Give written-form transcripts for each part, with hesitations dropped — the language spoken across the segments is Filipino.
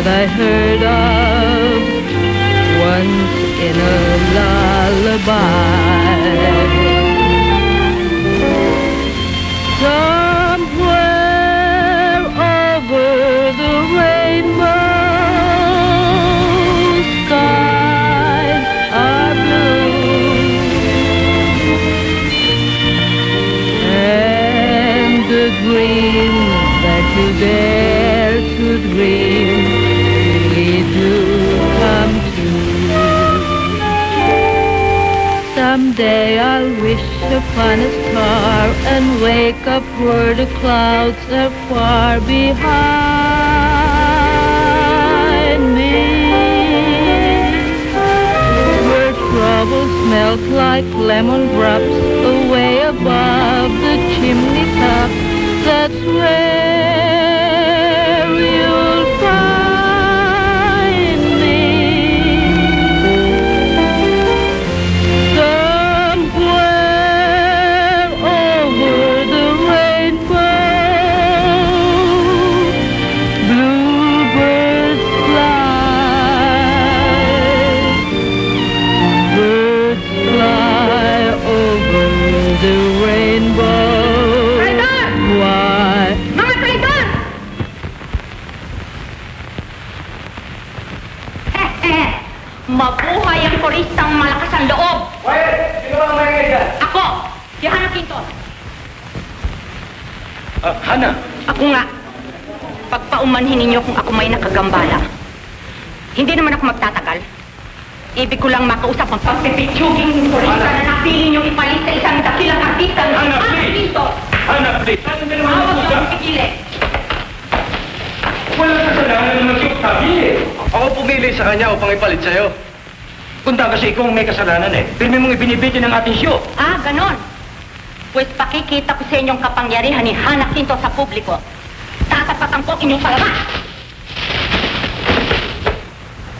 what I heard of once in a lullaby. Somewhere over the rainbow, skies are blue, and the dream that you dare to dream really do come true. Someday I'll wish upon a star and wake up where the clouds are far behind me, where troubles melt like lemon drops away above the chimney top. That's where you'll find me. Somewhere over the rainbow, bluebirds fly. Birds fly over the rainbow. Why? Mga traitor! Mabuhay ang koristang malakas ang loob! Quiet! Sino ang maingay dyan? Ako! Si Hana Quintos! Hana! Ako nga. Pagpaumanhin ninyo kung ako may nakagambala. Hindi naman ako magtatagal. Ibig ko lang makausap ang pagpipitsuging korista na napili niyong ipalit sa isang dakilang artista ng Hana, Hana please! Quintos! Hana, please! Ano na naman Awag ang lang pipigilin. Wala kasalanan naman yung sabi eh. Ako pumili sa kanya upang ipalit sa'yo. Kunta kasi ikaw ang may kasalanan eh. Pirmi mong ibinibiti ng ating show. Ah, ganon. Pues pakikita ko sa inyong kapangyarihan ni Hana Quintos sa publiko. Tatapatan ko inyong palabas.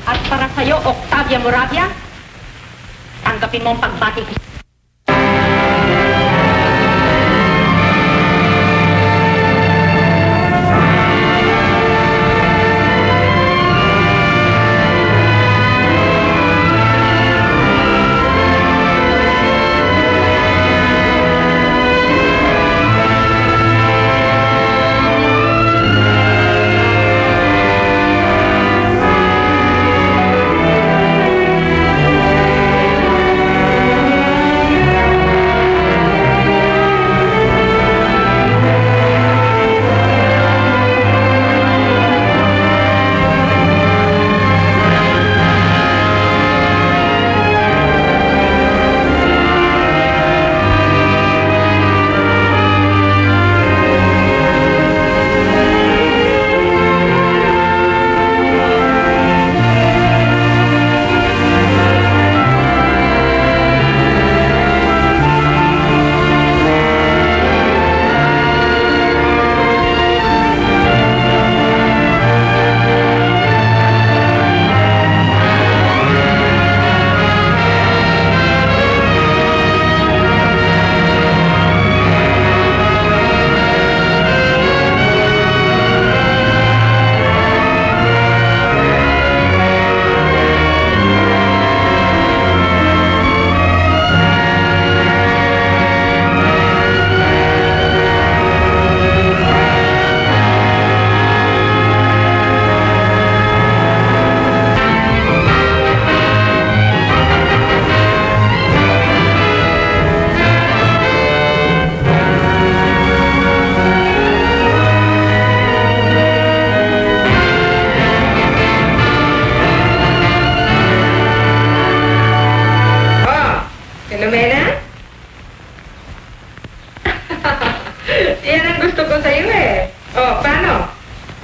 At para sa'yo, Octavia Moravia, tanggapin mo ang pagbati ko.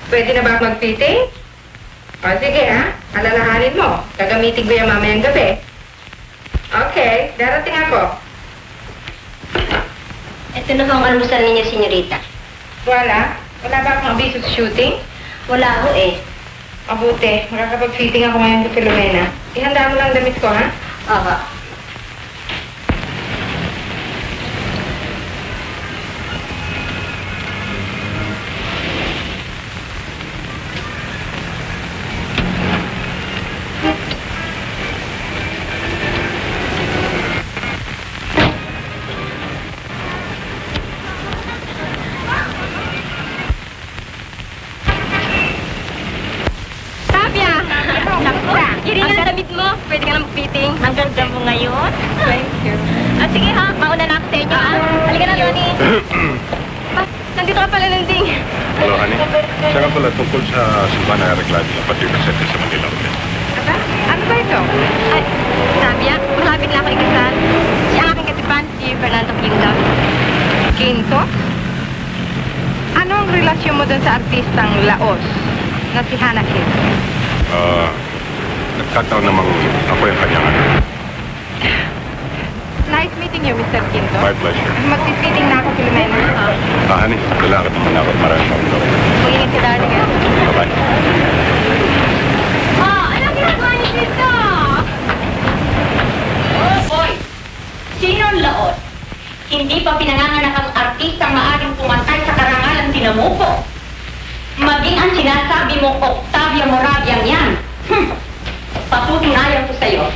Pwede na ba ako mag-fitting? O, sige ha. Alalahanin mo. Gagamitin ko yan mamayang gabi. Okay, darating ako. Ito na ang almusal ninyo, senyorita. Wala? Wala ba akong abiso sa shooting? Wala ho eh. Mabuti. Makakapag-fitting ako ngayon kay Filomena. Ihanda mo lang damit ko, ha? Aha. Irina, ang damit mo. Pwede ka na mag-fitting. Ang ganda mo ngayon. Thank you. Sige ha, mauna na ako sa inyo ha. Halika na, Tony. Nandito ka pala, Nanding. Hello, honey. Siya nga pala tungkol sa Silvana Arreglado na pati kasete sa Manila Hotel. Aba, ano ba ito? Ay, Sabia, malapit na ako ikasal. Siya ang aking katipan, si Fernando Quinto. Quinto? Anong relasyon mo dun sa artistang Laos na si Hannah Kim? Nagkataon namang ako yung kanyang anak. Nice meeting you, Mr. Quinto. My pleasure. Magtititing na ako, Filomena. Honey, lalakad naman ako at marami akong gawin. Mag-ingat ka, darling. Bye-bye. Anong ginagawa niyo dito? Oh, boy! Sino ang laot? Hindi pa pinanganganak ang artistang maaaring pumantay sa karangalang tinamuko. Maging ang sinasabi mong Octavia Moravian yan. Patutunayan ko sa'yo.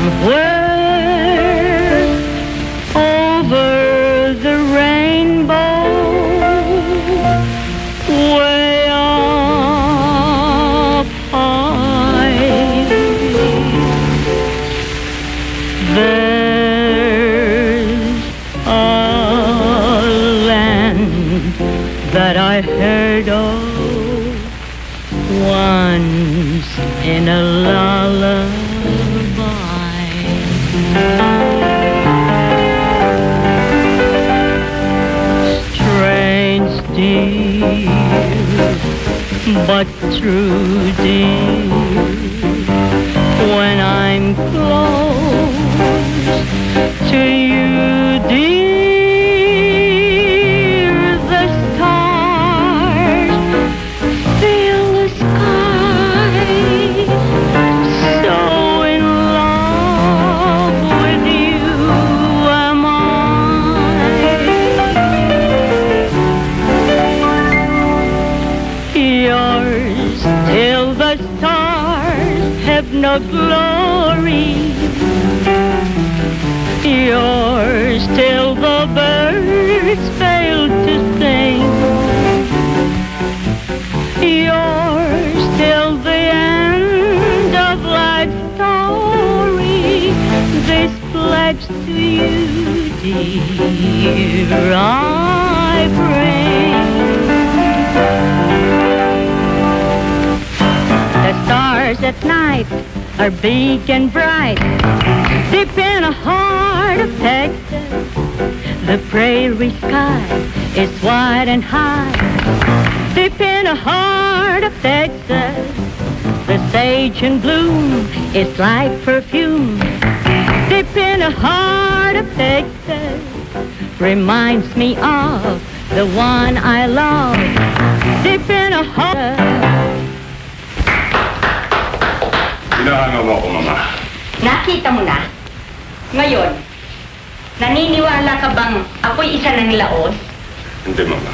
Somewhere over the rainbow, way up high, there's a land that I heard of once in a lullaby. Strange, dear, but true, dear, when I'm close to you, dear, the stars fill the sky. So in love with you am I. Yours till the stars have no glory. Yours till the birds fail to sing. Yours till the end of life's story. This pledge to you, dear, I bring. The stars at night are big and bright, deep in the heart of Texas. The prairie sky is wide and high, deep in the heart of Texas. The sage in bloom is like perfume, deep in the heart of Texas. Reminds me of the one I love, deep in the heart. Hinahanga mo ako, Mama. Nakita mo na? Ngayon, naniniwala ka bang ako'y isa ng Laos? Hindi, Mama.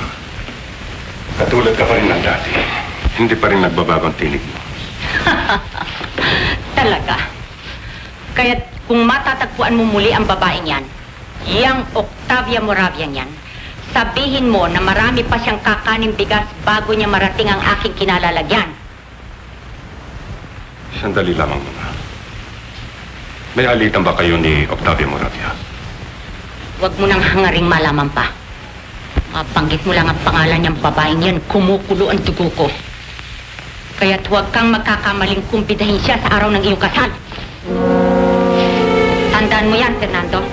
Katulad ka pa rin ng dati. Hindi pa rin nagbabago ang tinig mo. Talaga. Kaya't kung matatagpuan mo muli ang babaeng yan, yang Octavia Moravian yan, sabihin mo na marami pa siyang kakaning bigas bago niya marating ang aking kinalalagyan. Sandali lamang, Mama. May alitan ba kayo ni Octavia Moravia? Huwag mo nang hangaring malaman pa. Mabanggit mo lang ang pangalan niyang babaeng yan, kumukulo ang dugo ko. Kaya't huwag kang magkakamaling kumpidahin siya sa araw ng iyong kasal. Tandaan mo yan, Fernando.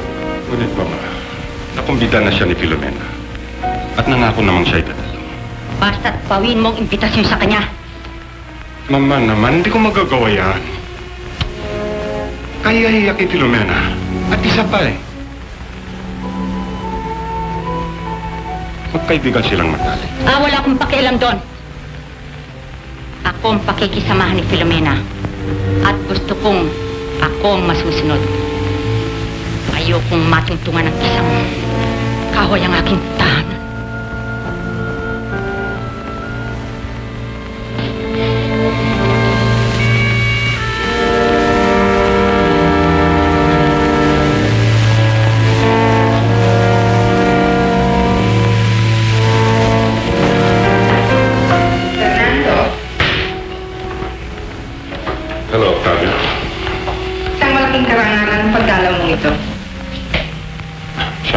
Ngunit, Mama, nakumbida na siya ni Filomena. At nangako namang siya'y dadalo. Basta't pawin mong imbitasyon sa kanya. Mama naman, hindi ko magagawa yan. Kaya kay Filomena. At isa pa eh. Magkaibigan silang matalik. Wala akong pakialam doon. Ako ang pakikisamahan ni Filomena. At gusto kong ako ang masusunod. Ayokong matungtungan ng isang kahoy ang aking tahanan.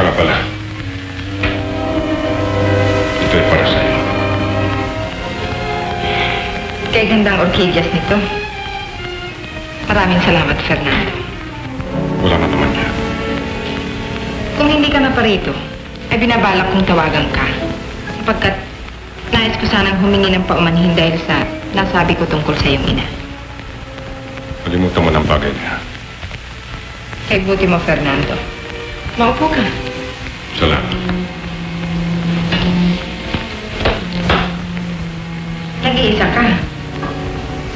Siya nga pala. Ito ay para sa'yo. Kay gandang orchideas nito. Maraming salamat, Fernando. Wala na naman yan. Kung hindi ka na pa rito, ay binabalak kong tawagan ka. Sapagkat nais ko sanang humingi ng paumanhin dahil sa nasabi ko tungkol sa iyong ina. Kalimutan mo ng bagay niya. Kay buti mo, Fernando. Maupo ka. Salamat. Nag-iisa ka.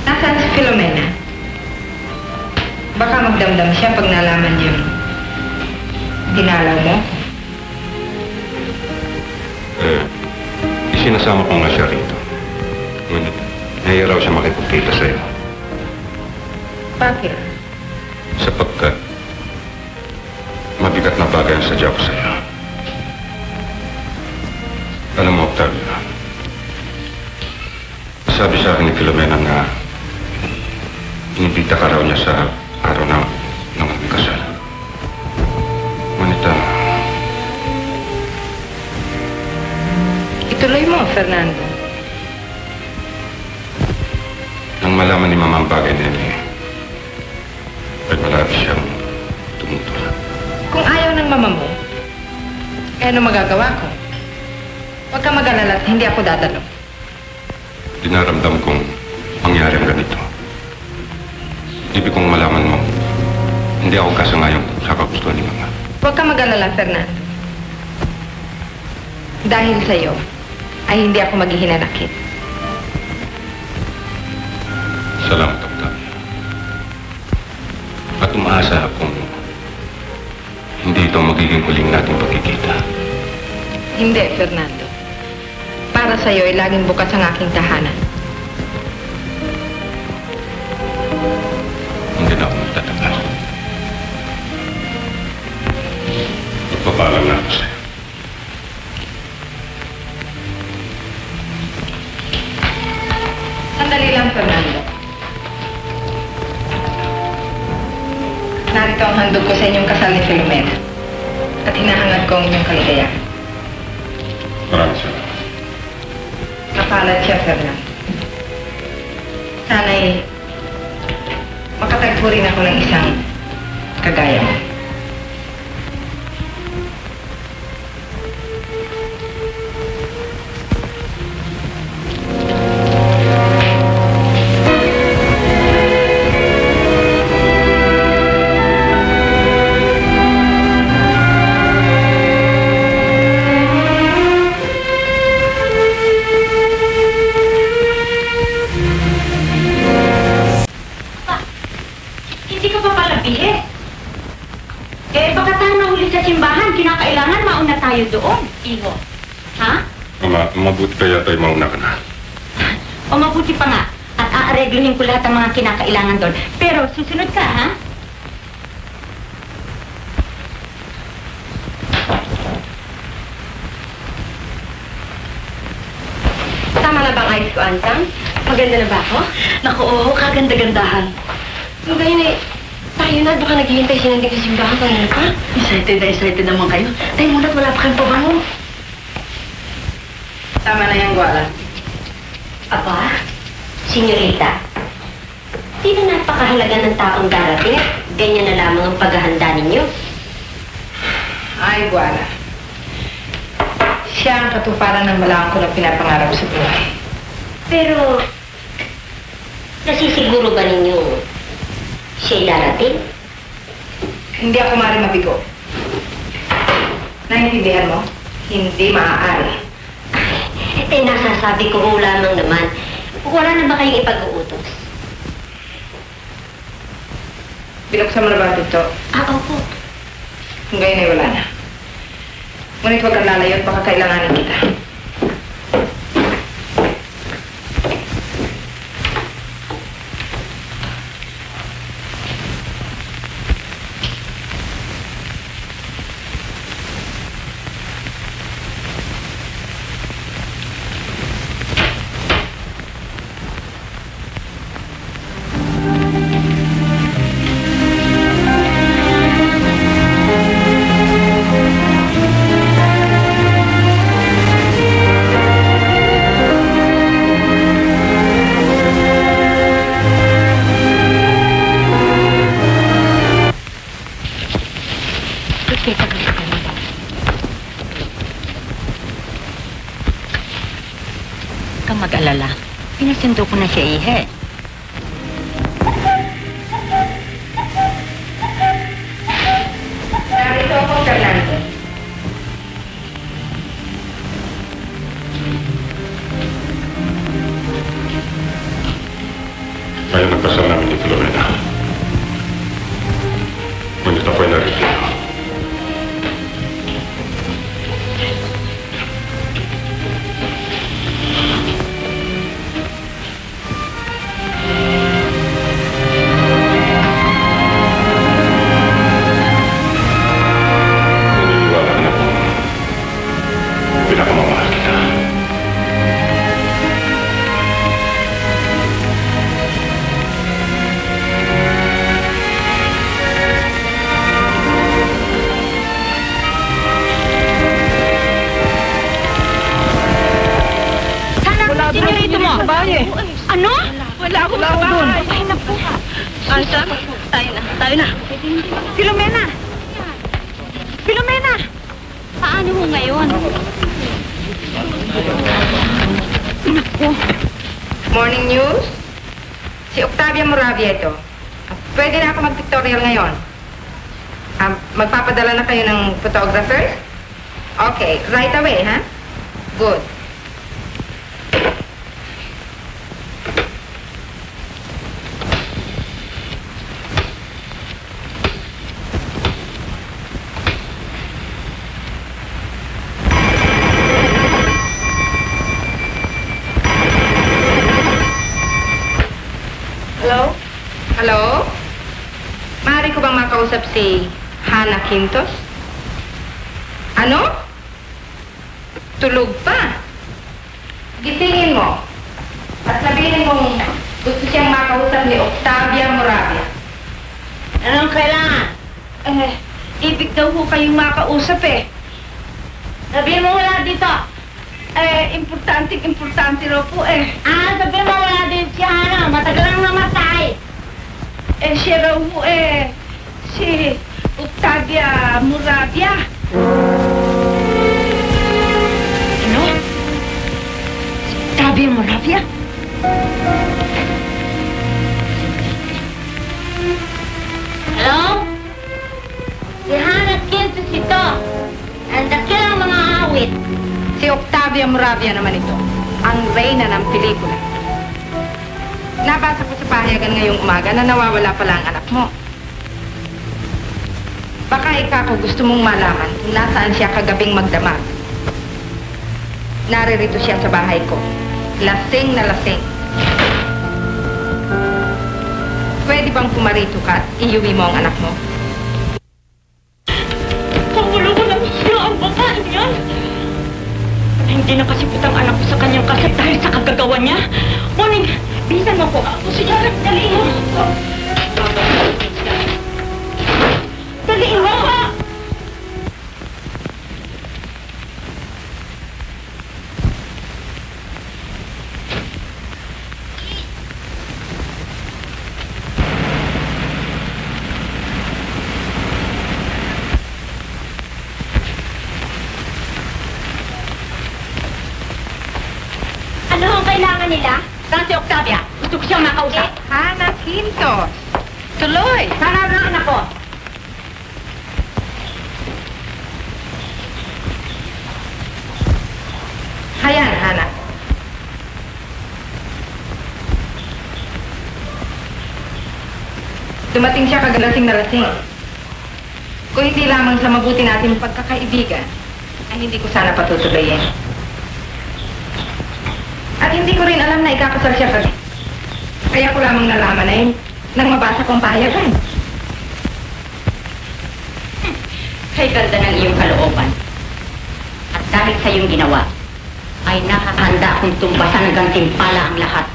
Nasaan si Filomena? Baka magdamdam siya pag nalaman niyang dinalaw mo. Isinasama ko nga siya rito. Ngunit, nahiya raw siya makipagkita sa'yo. Bakit? Sapagkat mabigat na bagay ang sadya ko sa'yo. Alam mo, Octavio, sabi sa akin ni Filomena na inibita ka raw niya sa araw na magkasal. Ngunit, Ituloy mo, Fernando. nang malaman ni Mama ang bagay na yun, ay malapit siyang tumutulak. Kung ayaw ng mama mo, eh ano magagawa ko? Huwag ka mag-alala at hindi ako dadalo. Dinaramdam kong mangyari ang ganito. Ibig kong malaman mo, hindi ako kasangayon sa kagustuhan ni Mama. Huwag ka mag-alala, Fernando. Dahil sa'yo, ay hindi ako maghihinanakit. Salamat, Octavio. At umaasa akong hindi ito magiging huling nating pagkikita. Hindi, Fernando. Para sa'yo ay laging bukas ang aking tahanan. Hindi na ako magtatagal. Magpapaalam na ako sa'yo. Sandali lang, Fernando. Narito ang handog ko sa inyong kasal ni Filomena. At hinahangad ko ang inyong kaligayahan. Maraming salamat. Napalad siya, Fernando. Sana'y makatagpo rin ako ng isang kagaya mo. Hindi ka pa pala bihis. Eh, baka tayo nahuli sa simbahan. Kinakailangan mauna tayo doon. Iho. Ha? Mama, mabuti pa yata ay mauna ka na. O mabuti pa nga. At aaregluhin ko lahat ng mga kinakailangan doon. Pero susunod ka, ha? Tama na bang ayos ko, Ansang? Maganda na ba ako? Naku, oo, kaganda-gandahan. Kung gayon eh, tayo na, baka naghihintay si Nanding sa simbahan kanina pa. Excited naman kayo. Tayo muna at wala pa kayong pabango. Tama na yan, Guala. Aba, Senyorita, di na napakahalaga ng taong darating at ganyan na lamang ang paghahanda ninyo. Ay, Guala. Siya ang katuparan ng malaking ko na pinapangarap sa buhay. Pero, nasisiguro ba ninyo siya'y darating? Hindi ako maaari mabigo. Naintindihan mo? Hindi maaari. Eh, nasasabi ko ho lamang naman, wala na ba kayong ipag-uutos? Binuksan mo na ba ito? Opo. Kung gayon ay wala na. Ngunit huwag kang lalayo at baka kailanganin kita. Okay, tagalit ka na. Huwag kang mag-alala. Pinasundo ko na siya, Ihe. Narito ako, Fernando. Ngayon nagpasal namin ni Filomena. Ngunit ako'y naritiro. Naniniwala ka na kung pinakamamahal kita. Sinyorito mo? Ano? Wala ako doon. Ay, naku. Ansa, tayo na. Filomena! Filomena! Paano mo ngayon? Morning news. Si Octavia Moravia ito. Pwede na ako mag-pictorial ngayon. Magpapadala na kayo ng photographers? Okay, right away, ha? Good. Hello? Maaari ko bang makausap si Hannah Quintos? Ano? Tulog pa? Gisingin mo. At sabihin mong gusto siyang makausap ni Octavia Moravia. Anong kailangan? Ibig daw ho kayong makausap eh. Sabihin mo wala dito. Importante raw po eh. Sabihin mo wala dito si Hana. Matagal ang namatay. Siya raw ho si Octavia Moravia. Ano? Octavia Moravia? Hello? Si Hana Quintos ito. Ang dakilang mga awit. Si Octavia Moravia naman ito. Ang reyna ng pelikula. Nabasa ko sa pahayagan ngayong umaga na nawawala pala ang anak mo. Baka ikaw gusto mong malaman kung nasaan siya kagabing magdamag. Naririto siya sa bahay ko. Lasing na lasing. Pwede bang pumarito ka at iuwi mo ang anak mo? Pagulo ko na siya ang babae niya. Hindi nakasipot ang anak ko sa kanyang kasat dahil sa kagagawa niya. Morning, bilisan mo po. Ako siya, daliin mo. Daliin mo! Ano ang kailangan nila? Saan si Octavia? Gusto ko siyang makausap. Hannah Quintos. Tuloy. Sana ang anak ko. Hayan, Hannah. Dumating siya kagalasing na lasing. Kung hindi lamang sa mabuti natin pagkakaibigan, ay hindi ko sana patutuloyin. At hindi ko rin alam na ikakasal siya kagabi. Kaya ko lamang nalaman na yun nang mabasa kong pahayagan. Kay ganda ng iyong kalooban. At dahil sa iyong ginawa, ay nakakahanda akong tumbasan ng gantimpala ang lahat.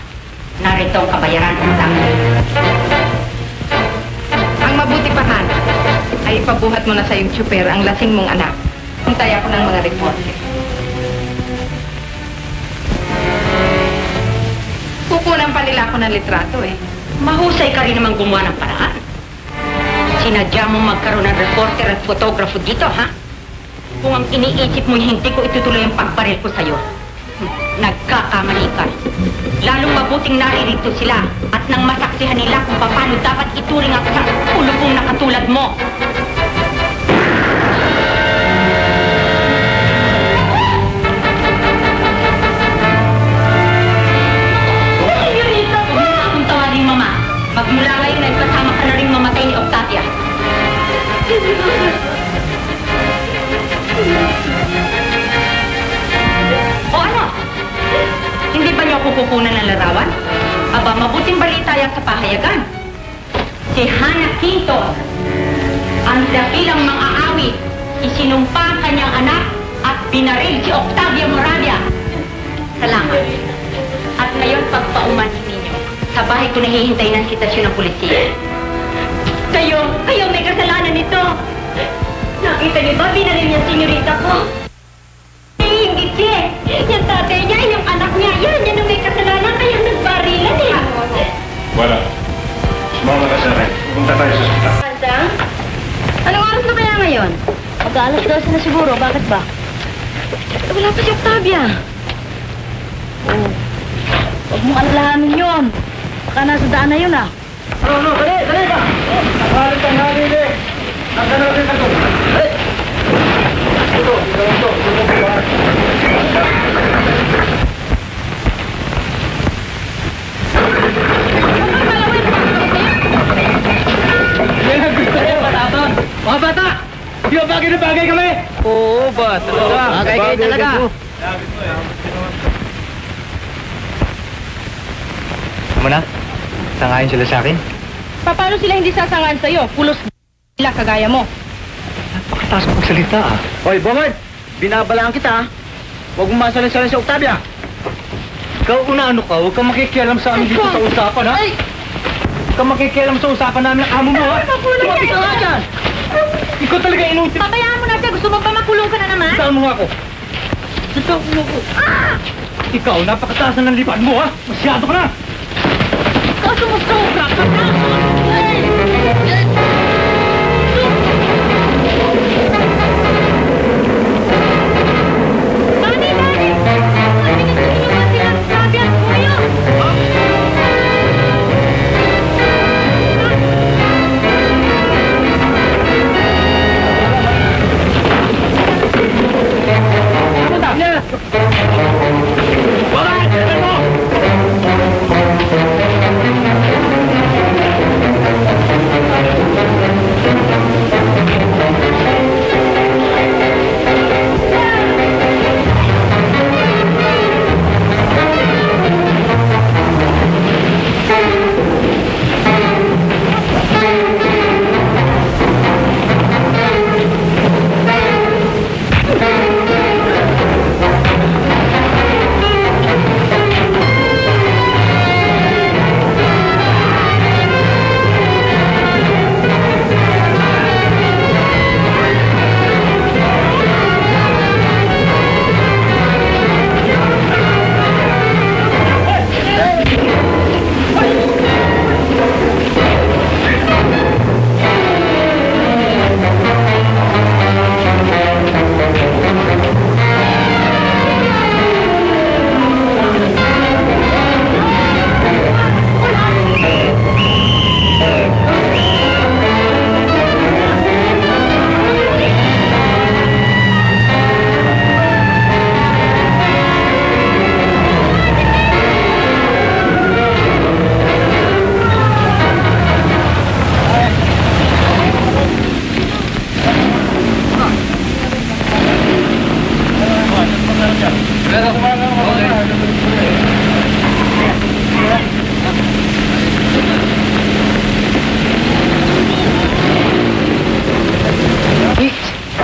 Narito ang kabayaran ng tangan. Ang mabuti pa, Hannah, ay ipabuhat mo na sa iyong tsuper ang lasing mong anak. Hintay ako ng mga reporte. Kukunan pa nila ako ng litrato eh. Mahusay ka rin namang gumawa ng paraan. Sinadya mo magkaroon ng reporter at photographer dito, ha? Kung ang iniisip mo hindi ko itutuloy ang pagbaril ko sa'yo, nagkakamali ka. Lalong mabuting naririto sila at nang masaksihan nila kung paano dapat ituring ang isang ulupong na katulad mo. Kung tawagin mama, magmula ngayon ay kasama ka na rin mamatay ni Octavia. O ano? Hindi ba niyo ako kukunan ng larawan? Aba, mabuting balita yan sa pahayagan. Si Hannah Quinto, ang dakilang mang-aawit, isinumpa ang kanyang anak at binaril si Octavia Moravia. Salamat. At ngayon, pagpaumanhin ninyo, sa bahay ko nahihintay ng sitasyon ng pulisya. Kayo may kasalanan nito. Nakita niyo ba, binaril niya senyorita ko? Hindi siya. Yung tatay niya, yung anak niya, yan ang may kasalanan, kaya nagbarilan eh. Wala. Sumama ka sa akin. Pupunta tayo sa ospital. Ansang? Anong oras na kaya ngayon? Mag-aalas 12 na siguro. Bakit ba? Wala pa si Octavia. Oh. Huwag mong alalahanin yun. Baka nasa daan na yun, ah. Dali ka! Nakalit ang halili! Nagkanapin ka to! Mga bata! Di ba bagay na bagay kami? Oo ba? Talaga? Bagay kayo talaga. Tama na? Sangayin sila sa akin? Paano sila hindi sasangan sa'yo? Pulos nila kagaya mo. Napakataas mo magsalita ah. Hoy, Bongard! Binabalaan kita, ah. Huwag mong masalan-salan si Octavia. Ikaw una-ano ka? Huwag kang makikialam sa amin dito sa usapan, ha? Ay! Huwag kang makikialam sa usapan namin ng amo mo, ha? Makulong ka nga dyan! Ikaw talaga inutil. Pabayaan mo na siya. Gusto mo ba makulong ka na naman? Saan mo nga ako? Saan mo ako? Ikaw, napakataas na ng lipad mo, ha? Masyado ka na! Ikaw sumusobra ka na!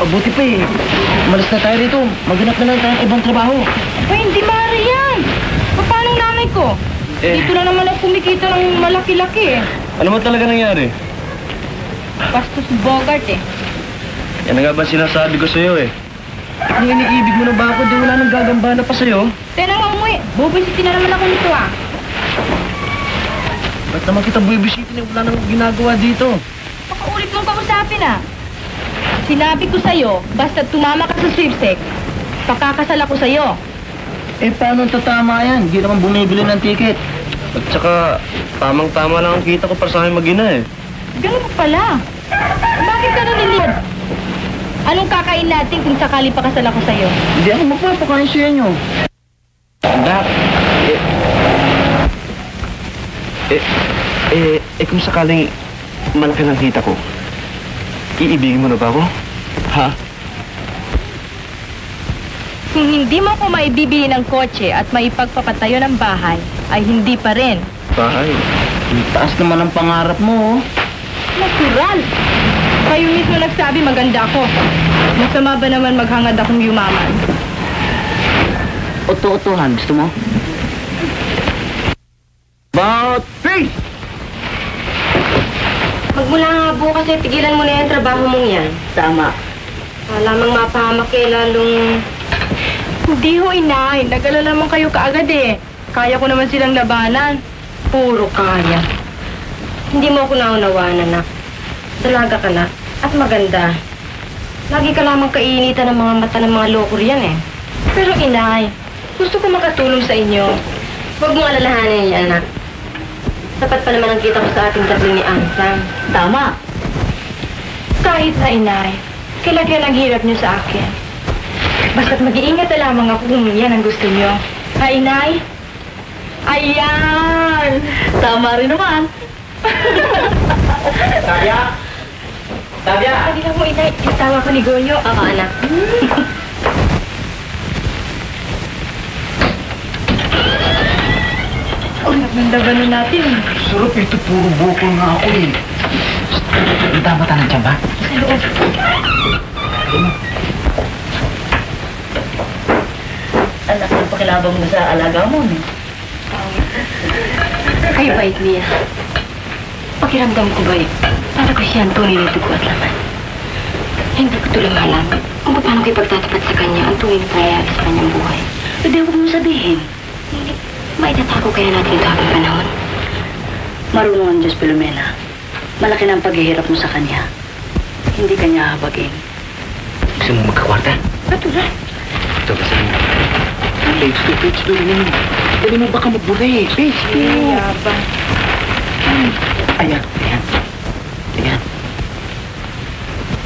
Buti pa eh. Malas na tayo rito. Maghanap na lang tayo ng ibang trabaho. Ay, hindi maaari yan. Paano ang nanay ko? Dito na naman ako kumikita ng malaki-laki eh. Ano mo talaga nangyari? Bastos Bogart eh. Yan na nga ba sinasabi ko sa'yo eh. Kung iniibig mo na ba ako, di wala nang gagambana pa sa'yo. Tena nga umuwi. Bubisitin na naman ako nito ah. Ba't naman kita bubisitin eh? Wala nang ginagawa dito. Baka ulit mong kausapin ah. Sinabi ko sa'yo, basta tumama ka sa sweepstakes, pakakasal ako sa'yo. Eh, paano tatama yan? Hindi naman bumibili ng ticket. At saka, tamang-tama lang ang kita ko para sa akin mag-ina eh. Ganun pa pala. Bakit ka nanilid? Anong kakain natin kung sakali pakasal ako sa'yo? Hindi ako magpapakain sa inyo. Anak, kung sakaling malaki ng kita ko, iibigin mo na ba ako? Ha? Kung hindi mo ko maibibili ng kotse at maipagpapatayo ng bahay, ay hindi pa rin. Bahay? Ang taas naman ang pangarap mo, oh. Natural! Kayo mismo nagsabi maganda ako. Masama ba naman maghangad akong yumaman? Oto-otohan, gusto mo? About face! Magmula nga bukas eh, tigilan mo na yung trabaho mong yan. Tama. Lamang mapahamak eh, lalong... Hindi ho, inay. Nag-alala naman kayo kaagad eh. Kaya ko naman silang labanan. Puro kaya. Hindi mo ako naunawaan, anak. Dalaga ka na at maganda. Lagi ka lamang kainitan ng mga mata ng mga loko riyan eh. Pero inay, gusto ko makatulong sa inyo. Huwag mong alalahanin yan, anak. Sapat pa naman ang kita ko sa ating tatlo ni Ansang. Tama. Kahit na inay, kailan ang hirap niyo sa akin. Basta't mag-iingat na lamang ako kung yan ang gusto niyo. Ha, inay? Ayan! Tama rin naman. Tabia! Tabia! Pwede lang mo, inay. Tawa ko ni Gonyo. Oo, anak. Ang laban natin. Sarap ito, puro bukol nga ako eh. Ang tama ng tiyan ba? Sa loob. Anak, nagpakilabang mo sa alaga mo, eh. Ay, bait niya. Pakiramdam ko ba para ko siya ang tunay na dugo at laman. Hindi ko tuloy malaman kung paano ko ipagtatapat sa kanya ang tunay na pangyayari sa kanyang buhay. Hindi, huwag mo sabihin. Maitatago kaya natin ito habang panahon. Marunong ang Diyos, Filomena. Malaki na ang paghihirap mo sa kanya. Hindi kanya habagin. Gusto mo magkakwarta? Natural. Ito ba sa inyo? Page 2 naman. Dali mo baka magburi. Page 2. Yabang. Ayan.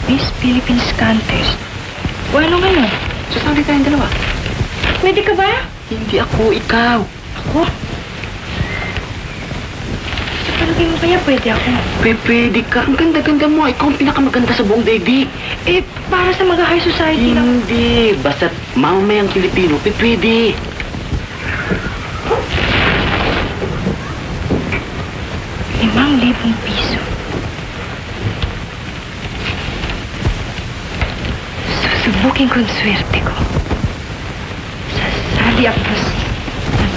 Miss Philippines Contest. O ano ngayon? Sasali tayong dalawa. Pwede ka ba? Hindi ako, ikaw. Ako? Sa palagay mo kaya pwede ako? Pwede ka. Ang ganda-ganda mo. Ikaw ang pinakamaganda sa buong daigdig. Eh, para sa mga high society lang. Hindi. Basta't mamamayang Pilipino, pwede. 5,000 piso. Susubukin ko ang swerte ko. Sasali ako sa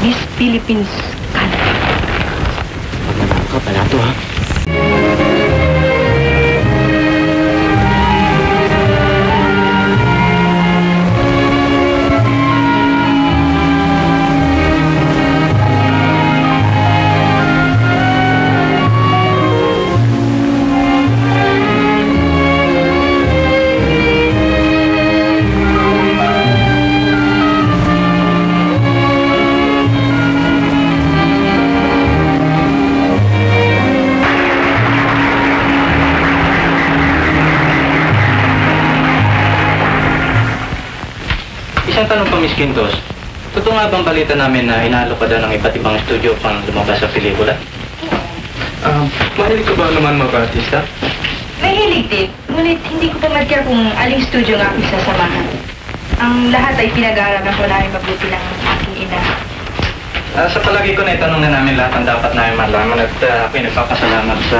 Miss Philippines Country. Pagmanang ka pala to, ha? Isang tanong pa, Miss Quintos. Totoo nga bang balita namin na inaalok ka daw ng iba't ibang studio pang lumabas sa pelikula? Mahilig ka ba naman mag-artista? Mahilig din, ngunit hindi ko pa madkar kung aling studio nga aking sasamahan. Ang lahat ay pinag-aaralan ko namin mabuti ng aking ina. Sa palagi ko na itanong na namin lahat ang dapat namin malaman at ako'y nagpapasalamat sa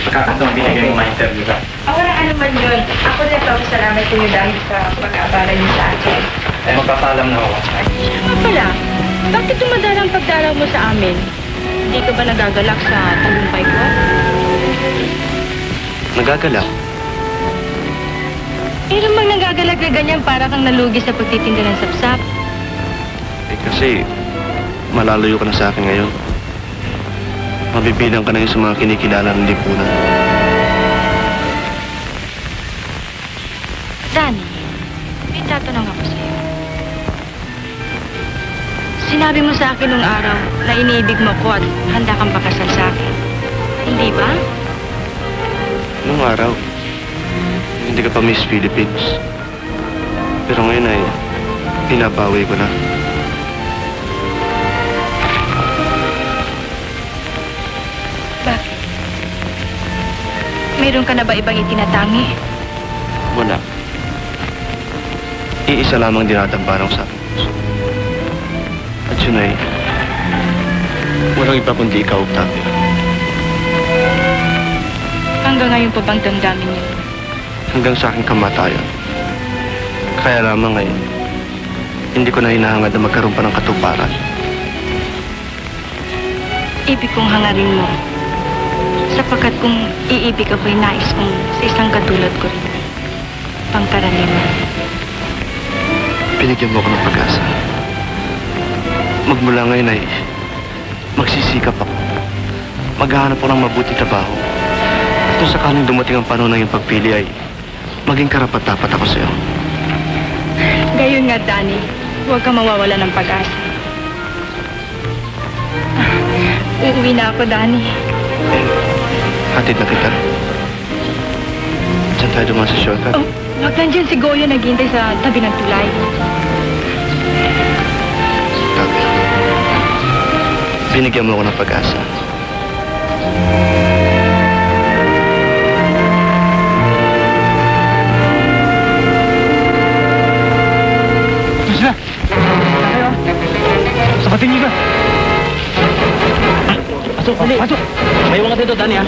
pagkakataong binigay mo ma-interview ka. Walang ano man yun. Ako din papasalamat sa inyo dahil sa pag-aabala niyo sa akin. Eh, magpapaalam na ako. Nga pala, bakit tumadalang pagdalaw mo sa amin? Hindi ka ba nagagalak sa talumpay ko? Nagagalak? Eh, namang nagagalak na ganyan para kang nalugi sa pagtitinda ng sapsap. Eh kasi, malalayo ka na sa akin ngayon. Mabibilang ka na yun sa mga kinikilala ng lipunan. Danny, may tatanong ako sa'yo. Sinabi mo sa akin nung araw na iniibig mo ko at handa kang pakasal sa akin. Hindi ba? Nung araw, hindi ka pa Miss Philippines. Pero ngayon ay pinapawi ko na. Bakit? Mayroon ka na ba ibang itinatangi? Wala. Iisa lamang dinadampanang sa akin. At yun ay walang iba kundi ikaw, Octavia. Hanggang ngayon pa bang damdamin niyo? Hanggang sa aking kamatayan. Kaya lamang ay hindi ko na hinahangad na magkaroon pa ng katuparan. Ibig kong hangarin mo. Sapagkat kung iibig ako'y nais kong sa isang katulad ko rin. Pangkaraniwan. Binigyan mo ako ng pag-asa. Magmula ngayon ay magsisikap ako. Maghahanap ako ng mabuting trabaho. At kung sakaling dumating ang panahon ng iyong pagpili ay maging karapat-dapat ako sa'yo. Gayon nga, Danny. Huwag ka mawawala ng pag-asa. Uuwi na ako, Danny. Hatid na kita. Saan tayo dumaan sa shortcut? Oh, wag nandiyan si Goyo naghihintay sa tabi ng tulay. Tabi. Binigyan mo ako ng pag-asa. Sila! Tayo! Sabatin niyo ba? Pasok! Pasok! May iwan ka dito, Danny, ha?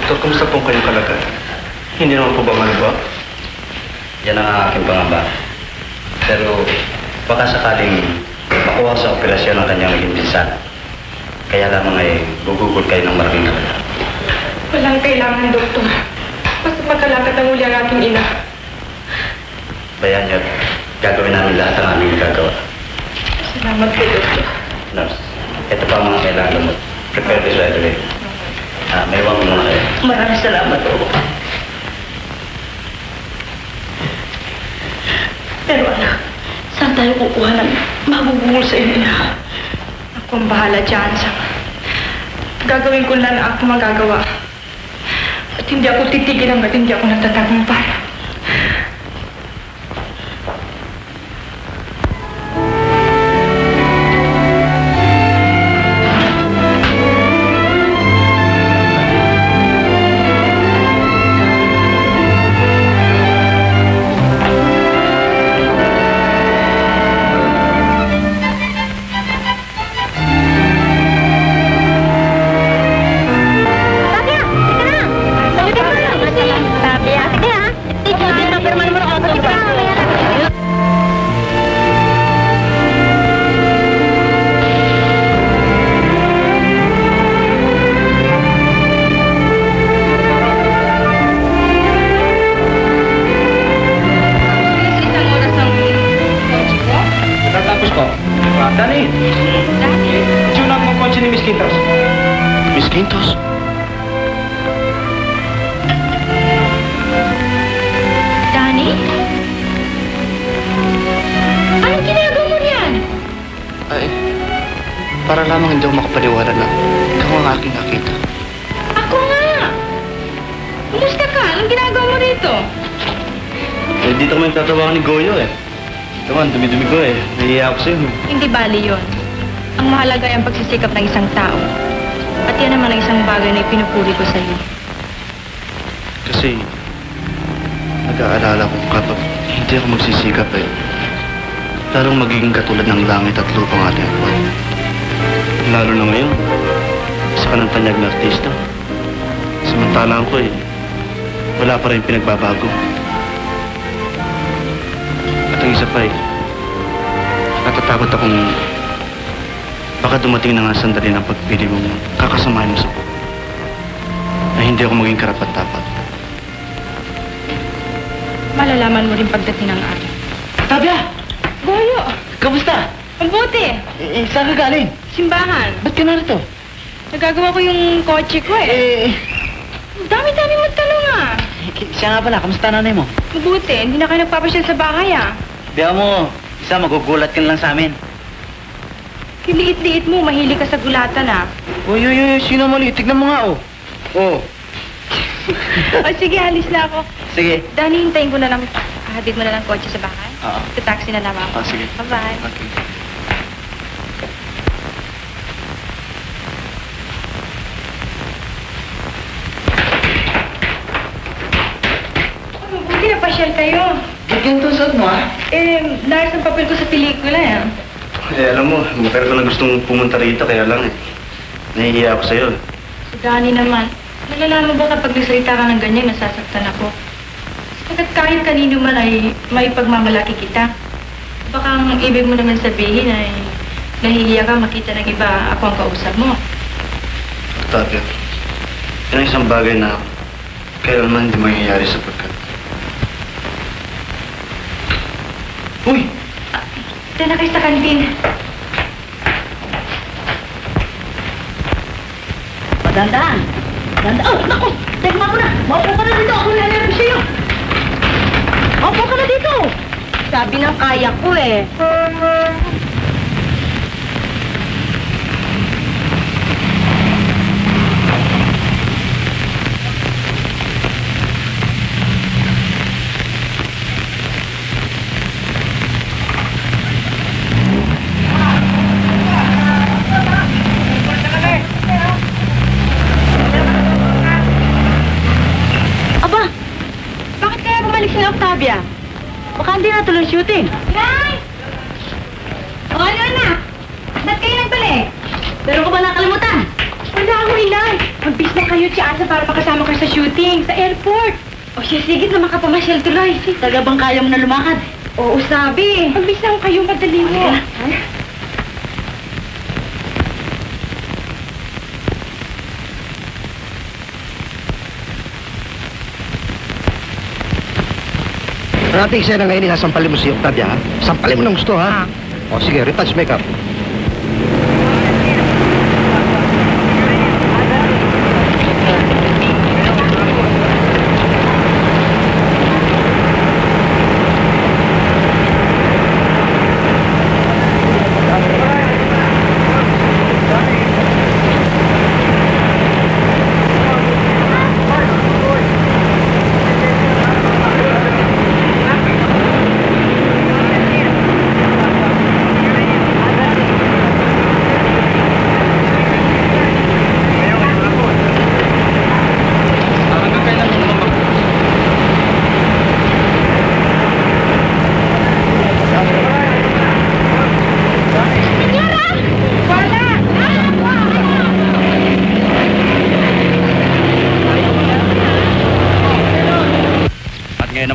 Doktor, kumusta po kayong kalagayan? Hindi naman po ba malaba? Yan ang aking pangamba. Pero baka sakaling makuha sa operasyon ng kanyang naging pinsan. Kaya lamang ay gugugol kayo ng malaking kalala. Walang kailangan, Doktor. Basta magkalakad ang uli ang aking ina. Bayan niyo, gagawin namin lahat ang aming gagawa. Salamat po, Doktor. Nurse, ito pa ang mga kailangan gamot. Prepare this right away. May iwan ko muna kayo. Maraming salamat po. Pero anak, saan tayo kukuha ng mabubungol sa inyo? Ako ang bahala dyan, Sam. Gagawin ko lang ang aking magagawa. At hindi ako titigil hanggat hindi ako natatagumpay. Danny! Tune up mo kotse ni Miss Quintos. Miss Quintos? Danny? Anong ginagawa mo riyan? Ay, para lamang hindi ako makapaniwala na ikaw ang aking nakita. Ako nga! Kumusta ka? Anong ginagawa mo rito? Eh, dito kami tatawagan ni Goyo eh. Naman, dumi-dumi ko eh. Nahihiya ako sa'yo. Hindi bali yun. Ang mahalaga ay ang pagsisikap ng isang tao. At yan naman ang isang bagay na ipinupuri ko sa iyo. Kasi, nag-aalala ko kapag hindi ako magsisikap eh, lalong magiging katulad ng langit at lupa ang ating buwan. Lalo na ngayon, isa ka ng tanyag na artista. Samantalaan ko eh, wala pa rin pinagbabago. At ang isa pa eh, natatakot akong baka dumating na nga sandali ng pagpili mo kakasamahin mo sa buwan na hindi ako maging karapat-dapat. Malalaman mo rin pagdating ng araw. Tabia! Goyo! Kamusta? Mabuti! Saan ka galing? Simbahan. Ba't ka narito? Nagagawa ko yung kotse ko eh. Dami-dami mong tanong ah. Siya nga pala, kamusta nanay mo? Mabuti, hindi na kayo nagpapasyal sa bahay ah. Biya mo, isa magugulat ka lang sa amin. Kiliit-liit mo, mahilig ka sa gulatan ah. Uy, sino mali? Tignan mo nga oh. Oh. O sige, halis na ako. Sige. Dani, hintayin ko na lang. Hatid mo na lang kotse sa bahay. Oo. Taxi na naman ako. Sige. Bye-bye. Okay. Mabuti na pasyal kayo. Bigyan to suot mo ah. Nais ang papel ko sa pelikula eh. Eh, alam mo, matagal ko na gustong pumunta rito, kaya lang eh. Nahihiya ako sa'yo. Si Dani naman. Nalalaman mo ba kapag nagsalita ka ng ganyan, nasasaktan ako? Sapagkat kahit kanino man ay may pagmamalaki kita. Baka ang ibig mo naman sabihin ay nahihiya ka makita ng iba ako ang kausap mo. Tapia, yan ang isang bagay na kailanman hindi mangyayari sapagkat. Uy! Dala kayo sa kantin. Dandan! Dandan! Oh, naku! Tegma mo na! Maupo ka na dito! Ako lalaro sa'yo! Maupo ka na dito! Sabi ng kaya ko eh. Aba! Bakit kaya bumalik si Octavia? Baka hindi natuloy shooting. Nay! O ano na? Ba't kayo nagbalik? Pero ko ba nakalimutan? Wala ako, Inay. Mag-bis na kayo si Asa para makasama ka sa shooting, sa airport. O siya, sige na makapamasyal tuloy. Talaga bang kaya mo na lumakad? Oo, sabi. Mag-bis na kayo, madali mo. Parating eksena ngayon, isasampalin mo si Octavia, ha? Sampalin mo ng gusto, ha? O sige, retouch makeup.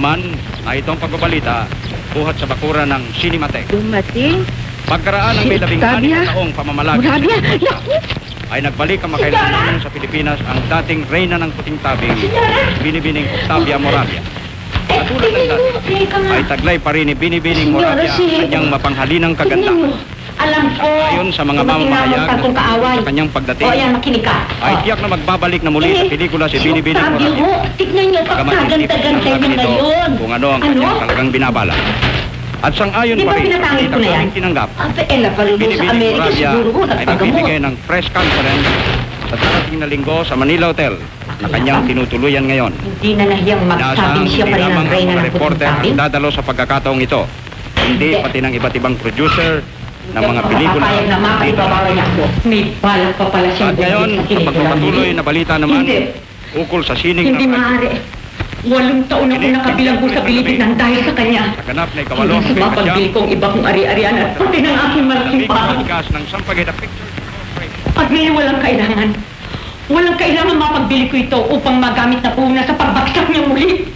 naman na itong pagbabalita buhat sa bakura ng Cinematheque. Dumating? Pagkaraan ng may 16 na taong pamamalagi ay nagbalik ang makailangan sa Pilipinas ang dating reyna ng puting tabing, Binibining Octavia Moravia. Katulad ng dati, ay taglay pa rin ni Binibining Moravia ang kanyang mapanghalinang kaganda. Alam ko, ayon sa mga mamamahayag sa kanyang pagdating, o yan, makinig ka. ay tiyak na magbabalik na muli sa pelikula si Binibining Moravia. Tignan niyo, pagkaganda-ganda niya ngayon. Kung ano ang kanyang talagang binabala. At sang-ayon pa rin sa kitang aming tinanggap, Binibining Moravia ay magbibigay ng press conference sa darating na linggo sa Manila Hotel na kanyang tinutuluyan ngayon. Hindi na nahiyang magsabing siya pa rin ang reyna ng puting tabing. Ang dadalo sa pagkakataong ito, hindi pati ng iba't ibang producer ng mga pelikula dito. May balak pa pala siyang at ngayon, sa pagpapatuloy na balita naman, ukol sa sining hindi maaari. 8 taon ako nakabilanggo sa Pilipinas dahil sa kanya. Sa ganap na ikawalo, Hindi sa mapagbili kong iba kong ari-arian at pati ng aking malaking bahay. ng Sampaguita Pictures. At ngayon walang kailangan. Walang kailangan mapagbili ko ito upang magamit na puna sa pagbagsak niya muli.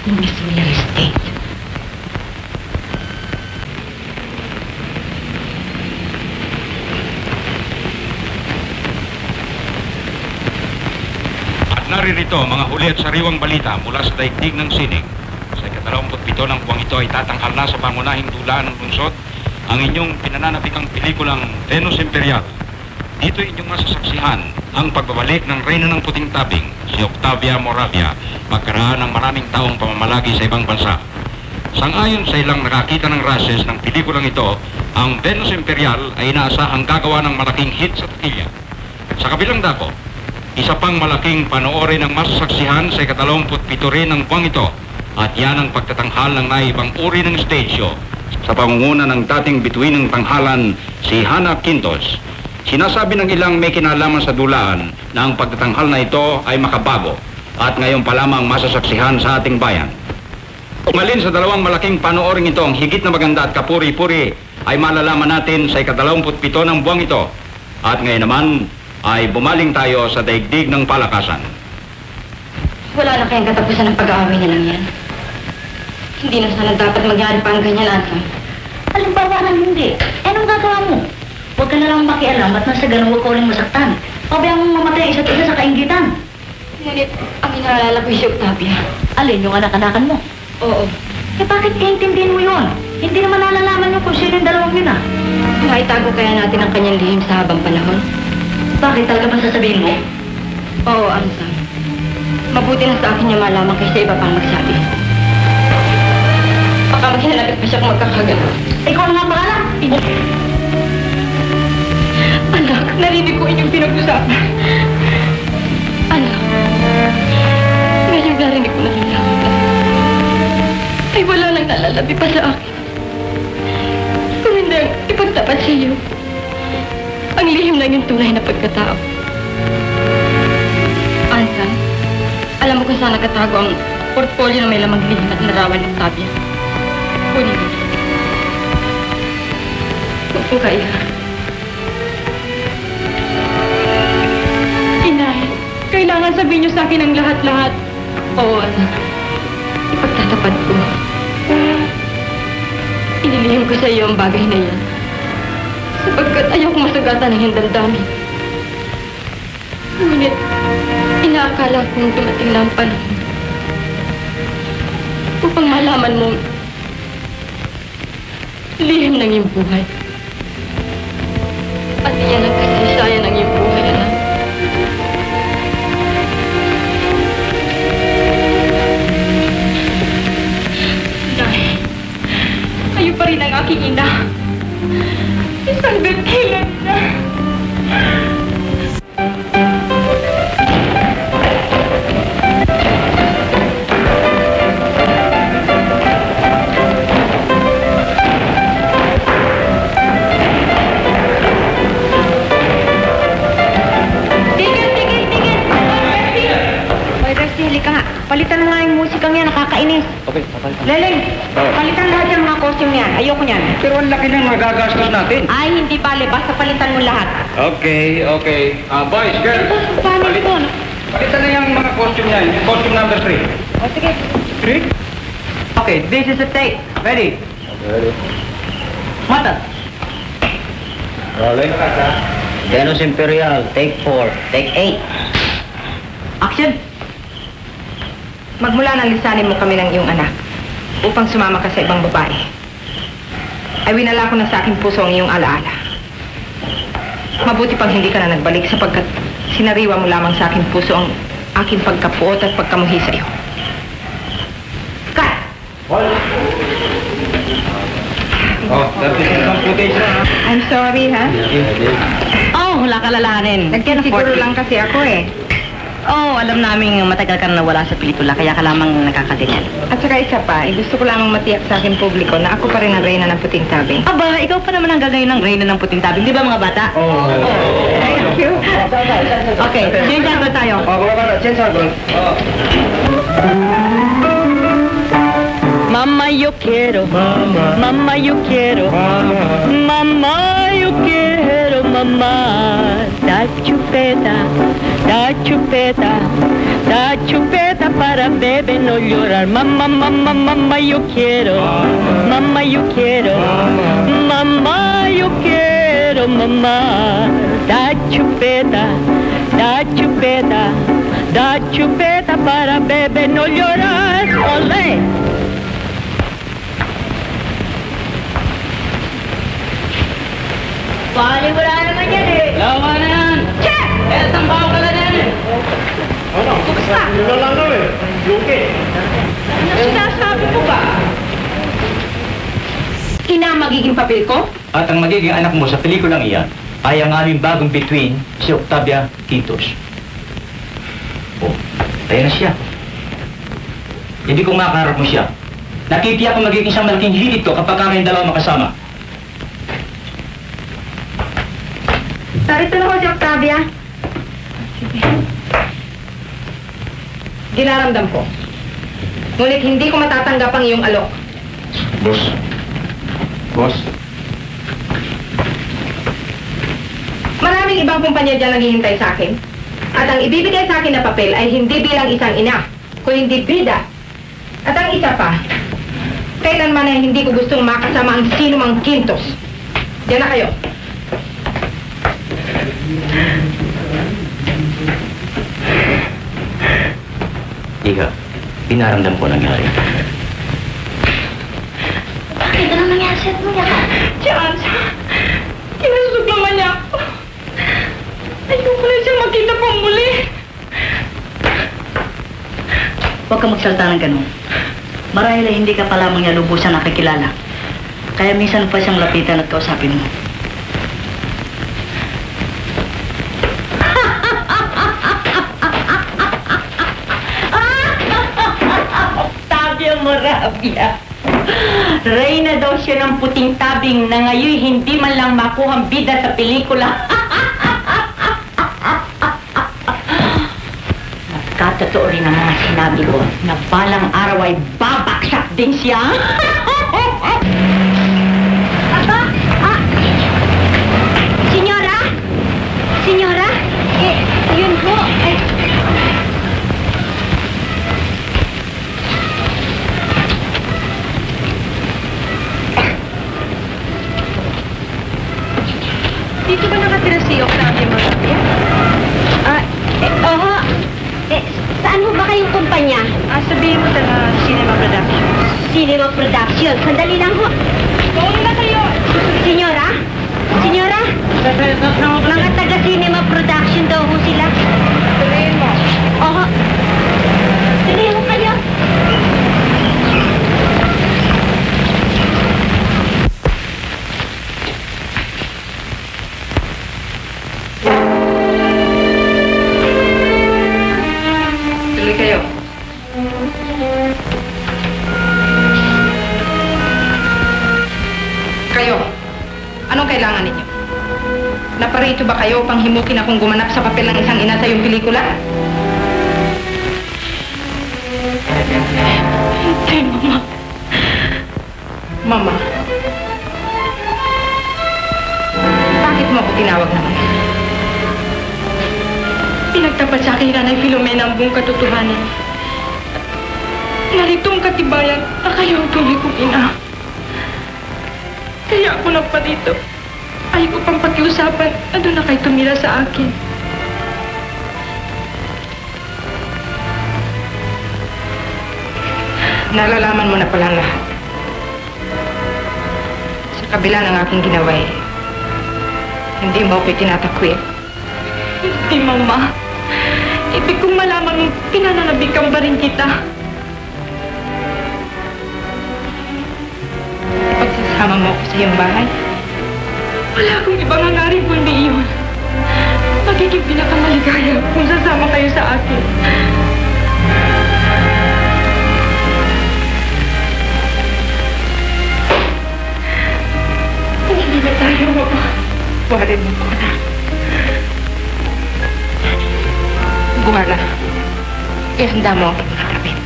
Miss Miller Estate. At naririto mga huli at sariwang balita mula sa daigdig ng sining. Sa 27 ng buwang ito ay tatanghal na sa pangunahing dula ng lungsod ang inyong pinananabikang pelikulang Venus Imperial. Dito inyong masasaksihan ang pagbabalik ng reyna ng puting tabing, si Octavia Moravia, pagkaraan ng maraming taong pamamalagi sa ibang bansa. Sang-ayon sa ilang nakakita ng rases ng pelikulang ito, ang Venus Imperial ay inaasahang gagawa ng malaking hit sa takilya. Sa kabilang dako, isa pang malaking panoorin ang masasaksihan sa 27 rin ng buwang ito, at yan ang pagtatanghal ng naibang uri ng stage show sa pangunguna ng dating bituin ng tanghalan, si Hannah Quintos. Sinasabi ng ilang may kinalaman sa dulaan na ang pagtatanghal na ito ay makabago at ngayon pa lamang masasaksihan sa ating bayan. Umalin sa dalawang malaking panooring ito ang higit na maganda at kapuri-puri ay malalaman natin sa 27 ng buwang ito. At ngayon naman ay bumaling tayo sa daigdig ng palakasan. Wala na kayang katapusan ng pag-aaway na lang yan. Hindi na sana dapat magyari pa ang ganyan, Asa. Halimbawa ng hindi. Anong gagawa mo? Huwag ka na lang makialam at nasa ganun huwag ka uling masaktan. Pabayang mong mamatay isa't isa sa kainggitan. Ngunit, ang inaalala ko si Octavia. Alin yung anak-anakan mo? Oo. Eh bakit kaintindihin mo yun? Hindi naman nalalaman yung kung sino yung dalawang yun ah. Maitago kaya natin ang kanyang lihim sa habang panahon? Bakit talaga ba sasabihin mo? Oo, Ansa. Mabuti na sa akin niya malaman kaysa iba pang magsabi. Baka maghinalapit pa siya kung magkakagano. Ikaw na nga bahala. Anak, narinig ko inyong pinag-usapan. Anak, ngayong narinig ko na yung langit ay wala nang nalalabi pa sa akin. Kung hindi ang ipagtapat sa iyo, ang lihim lang yung tunay na pagkatao. Ansa, alam mo kung saan nakatago ang portfolio na may lamang lihim at larawan ng Octavia. Kunin mo. ko kaya. Inay, kailangan sabihin niyo sa akin ang lahat-lahat. Oo, anak. Ipagtatapat ko. Inilihim ko sa iyo ang bagay na yan. Sapagkat ayaw kong masagatan ng hindamdamin. Ngunit, inaakala kong dumating na ang panahon upang malaman mo lihim ng iyong buhay. At iyan ang kasaysayan ng iyong buhay, anak. Nay, kayo pa rin ang aking ina. Isang dakilan na. Palitan na nga yung musikang yan, nakakainis. Okay, papalitan. Leleng, palitan lahat yung mga costume yan. Ayoko niyan. Pero ang laki ng magagastos natin. Ay, hindi bale. Basta palitan mo lahat. Okay. Boys, girls. Paano ito? Palitan na yung mga costume niyan. Yung costume number 3. O, sige. 3? Okay, this is a take. Ready? Ready? Mata. Rolling. Venus Imperial, take 4, take 8. Action! Magmula nang lisanin mo kami ng iyong anak upang sumama ka sa ibang babae. Ay winala ko na sa aking puso ang iyong alaala. Mabuti pang hindi ka na nagbalik sapagkat sinariwa mo lamang sa aking puso ang aking pagkapuot at pagkamuhi sa iyo. Cut! Oh, that is some footage na. I'm sorry, ha? Oh, wala ka lalahanin. Nagkasiguro lang kasi ako eh. Oh, alam namin matagal ka na nawala sa pelikula, kaya ka lamang nakakaganyan. At saka isa pa, gusto ko lamang matiyak sa aking publiko na ako pa rin ang reyna ng puting tabing. Aba, ikaw pa naman ang gagayon ng reyna ng puting tabing, di ba mga bata? Oh. Thank you. Okay, change angle tayo. Mamá, yo quiero, mamá, yo quiero, mamá, yo quiero, mamá, da chupeta, para bebé no llorar. Mamá, mamá, mamá, yo quiero, mamá, yo quiero, mamá, yo quiero, mamá, da chupeta, para bebé no llorar. Olé. Bali, wala naman yan eh. Lawa na yan. Check! Eh, tambaw ka lang yan eh. Ano? Basta. Ito lang daw eh. Okay. Ano sinasabi mo ba? Ina ang magiging papel ko? At ang magiging anak mo sa pelikulang iyan ay ang aming bagong bituin, si Octavia Quintos. Oh, ayan na siya. Hindi ko makaharap mo siya. Nakitiyak kung magiging isang malaking hilit ko kapag kami dalawa makasama. Narito na ko si Octavia. Sige. Dinaramdam ko. Ngunit hindi ko matatanggap ang iyong alok. Boss. Maraming ibang kumpanya dyan naghihintay sa akin. At ang ibibigay sa akin na papel ay hindi bilang isang ina, kundi bida. At ang isa pa, kailanman ay hindi ko gustong makasama ang sino mang Quintos. Diyan na kayo. Iha, pinaramdam ko nangyari. Bakit? Ano nangyari sa niya ka? Chance, kinusog naman niya ako. Ayoko na siyang makita pang muli. Huwag ka magsalta ng ganun. Marahil ay hindi ka pa lamang niya lubusan nakikilala. Kaya minsan pa siyang lapitan at kausapin mo. Octavia Moravia. Reyna daw siya ng puting tabing na ngayon hindi man lang makuhang bida sa pelikula. Nagkatotoo rin ang mga sinabi ko na balang araw ay babaksak din siya. Dito ba nakatira si Octavia Moravia? Oo. Saan mo ba kayong kumpanya? Sabihin mo na Cinema Productions. Cinema Production. Sandali lang ho. Doon na kayo. Senyora? Senyora? Mga taga-Cinema Production daw ho sila. Tuloyin mo. Oo. Tuloy ho kayo. Tuloy kayo. Kayo, anong kailangan ninyo? Naparito ba kayo upang himukin akong gumanap sa papel ng isang ina sa iyong pelikula? Hindi, Mama. Mama. Bakit mo ako tinawag naman? Pinagtapat sa akin Nanay Filomena ang buong katotohanan. Narito ang katibayan na kayo ang tunay kong ina. Kaya ako lang pa dito. Ay ko pang pakiusapan na doon na kayo tumira sa akin. Nalalaman mo na palang lahat. Sa kabila ng aking ginawa hindi mo ako'y tinatakwil. Hindi, Mama. Ibig kong malaman mong pinananabikang ba rin kita. Pagsasama mo ako sa iyong bahay, wala akong ibang hangarin kundi iyon. Magiging pinakamaligaya kung sasama kayo sa akin. Hindi na tayo, Mama. Buharin mo ko na. Guhala. Ihanda mo ang mga kapit.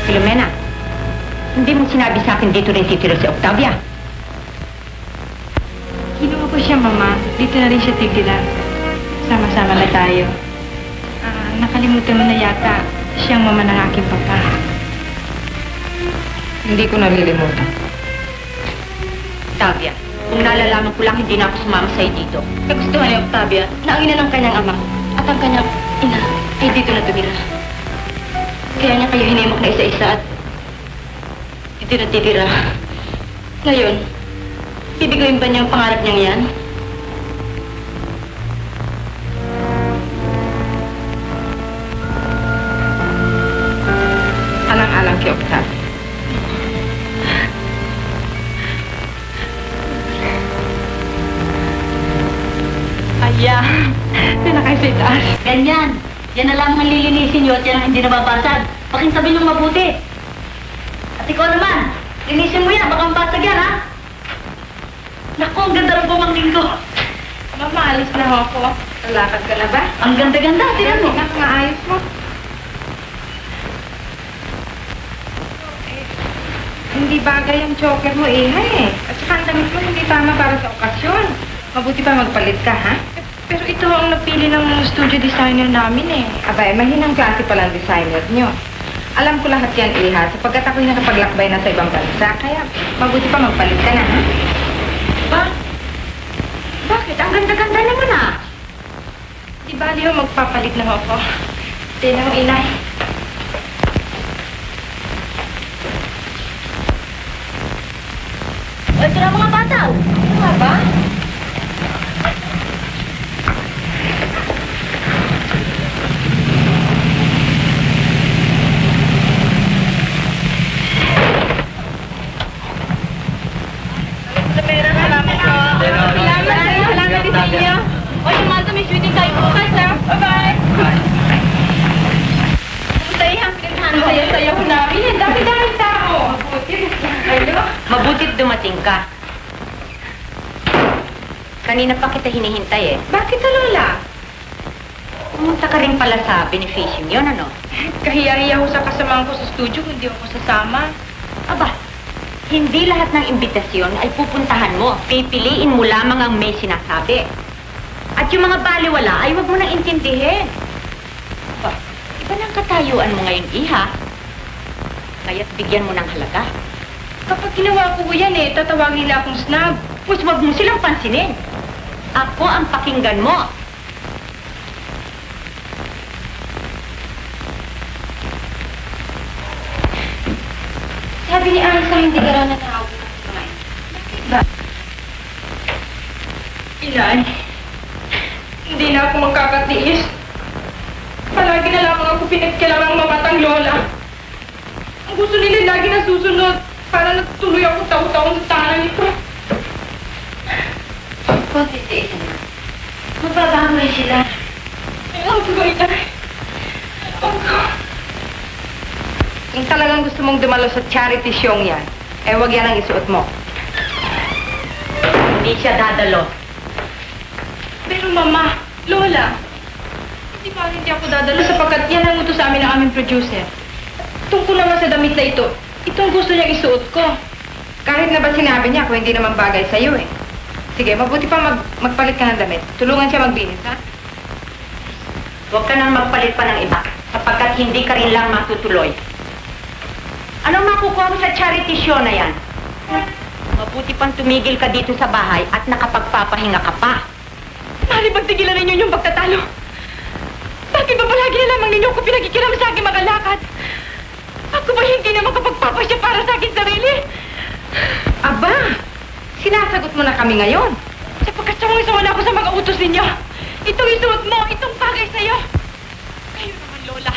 Filomena, hindi mo sinabi sa akin dito rin titira si Octavia. Kinuha ko siya, Mama. Dito na rin siya titira. Sama-sama na tayo. Nakalimutan mo na yata siyang mama ng aking papa. Hindi ko nalilimutan. Octavia, kung nalalaman ko lang, hindi na ako sumama sa'yo dito. Nagustuhan ni Octavia na ang ina ng kanyang ama at ang kanyang ina ay dito na tumira. Kaya niya kayo hinimok na isa-isa at dito na titira. Ngayon, bibigawin ba niya ang pangarap niyang yan? Alang-alang kay Octavia. Aya, doon na kayo sa itaas. Ganyan. Yan na lang ang lilinisin nyo at yan ang hindi nababasag. Pakinsabi nyo mabuti. At ikaw naman, linisin mo yan. Baka mabasag yan, ha? Naku, ang ganda ng pamangkin ko. Mama, alis na ako. Lalakad ka na ba? Ang ganda-ganda. Tingnan mo. Tingnan mo, maayos mo. Hindi bagay ang choker mo, Iha, eh. At saka ang damit mo hindi tama para sa okasyon. Mabuti pa magpalit ka, ha? Pero ito ang napili ng studio designer namin, eh. Abay, mahinang klase pala ang designer nyo. Alam ko lahat yan, Iha, sapagkat ako'y nakapaglakbay na sa ibang bansa. Kaya, mabuti pa magpalit ka na, ha? Ba? Bakit? Ang ganda-ganda naman, ah. Di ba, Leo, magpapalit na ako. Tingnan mo, Inay. O, ito na mga bata. Ano nga ba? Salamat din sa inyo. O, yung Malta, may sweeting tayo dumating ka. Kanina pa kita hinihintay eh. Bakit, Lola? Pumunta ka rin pala sa beneficium yun, ano? Kahiya-hiya ko sa kasamahan ko sa studio kung di ako sasama. Aba, hindi lahat ng imbitasyon ay pupuntahan mo. Pipiliin mo lamang ang may sinasabi. At yung mga baliwala ay huwag mo nang intindihin. Aba, iba ng katayuan mo ngayon, Iha. Kaya't bigyan mo ng halaga. Kapag ginawa ko yan eh, tatawagin nila akong snob. Pues huwag mo silang pansinin. Ako ang pakinggan mo. Sabi ni Ansa, hindi ka raw natawag ng kumain. Bakit ba? Inay, hindi na ako magkakatiis. Palagi na lamang ako pinagkailangang mamatang lola. Ang gusto nila lagi na susunod para natuloy ako taon-taon sa tahanan nito. Kung titiisin na, mababago rin sila. Alam ko, Inay. Alam ko. Kung talagang gusto mong dumalo sa charity show yan, eh wag yan ang isuot mo. Hindi siya dadalo. Pero Mama, Lola, hindi ako dadalo sapagkat yan ang utos sa amin ng aming producer. Tungkol naman sa damit na ito, itong gusto niyang isuot ko. Kahit na ba sinabi niya kung hindi naman bagay sa'yo eh. Sige, mabuti pa magpalit ka ng damit. Tulungan siya magbinis, ha? Huwag ka nang magpalit pa ng iba, sapagkat hindi ka rin lang matutuloy. Anong makukuha mo sa charity show na yan? Mabuti pang tumigil ka dito sa bahay at nakapagpapahinga ka pa. Mali, pagtigilan ninyo yung pagtatalo. Bakit ba palagi na lamang ninyo ako pinakikiram sa aking mga lakad? Ako ba hindi na makapagpapasya para sa aking sarili? Aba, sinasagot mo na kami ngayon. Sapagkat sawang-sawa na ako sa mga utos ninyo. Itong isuot mo, itong bagay sa'yo. Kayo naman, Lola.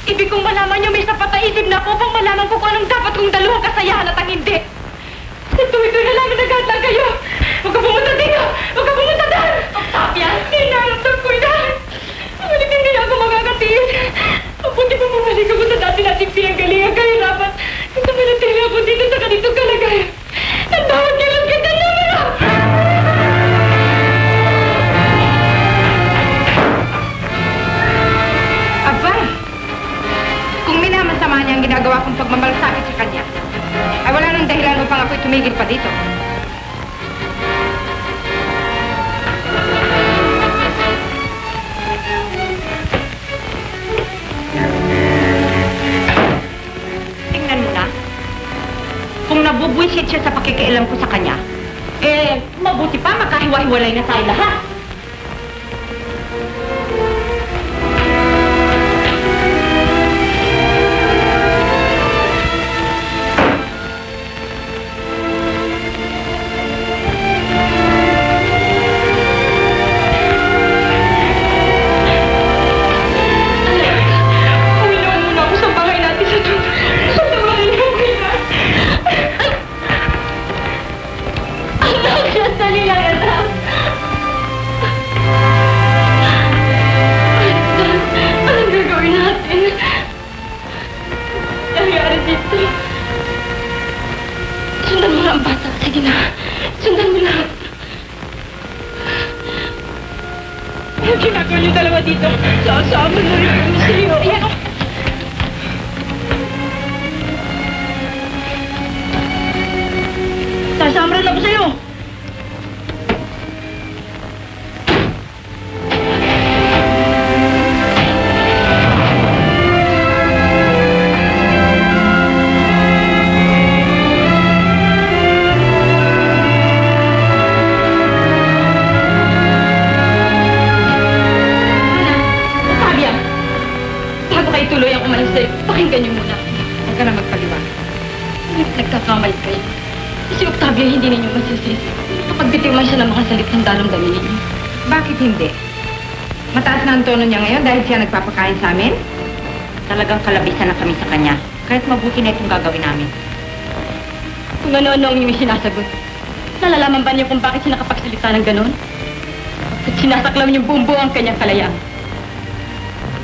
Ibig kong malaman niyo may sapat na isip na ako upang malaman ko kung anong dapat kong daluhang kasayahan at ang hindi. Ito na lang naghatlang kayo. Huwag ka pumunta dito! Huwag ka pumunta doon! Octavia! Hinahanap ko yan! Bumalik hindi ako makakatiis. Mabuti pa bumalik ako sa dati nating pinanggalingan kahirapan. Kung namanatili ako dito sa ganitong kalagayan. Ang bawat kailan kita naman! Aba! Kung minamasama niya ang ginagawa kong pagmamalasakit sa kanya, ay wala nang dahilan upang ako'y tumigil pa dito. Tingnan mo na. Kung nabubwisit siya sa pakikialam ko sa kanya, eh, mabuti pa makahiwa-hiwalay na tayo lahat. Sundan mo na ang bata. Sige na. Sundan mo na. Ang ginagawa niyo dalawa dito, sasama na rin kami sa iyo. Ayan o. Sasama rin ako sa iyo. Tuloy ang umalis sa'yo. Pakinggan niyo muna. Huwag ka na magpaliwanag. Nagkakamali kayo. Si Octavia hindi ninyo masisisi. Kapag bitiw man siya ng makasalit ng daramdamin ninyo. Bakit hindi? Mataas na ang tono niya ngayon dahil siya nagpapakain sa amin? Talagang kalabisan na kami sa kanya. Kahit mabuti na itong gagawin namin. Kung ano-ano ang inyong sinasagot. Nalalaman ba niyo kung bakit siya nakapagsalita ng ganon? At sinasaklam niyo buong ang kanyang kalayaan.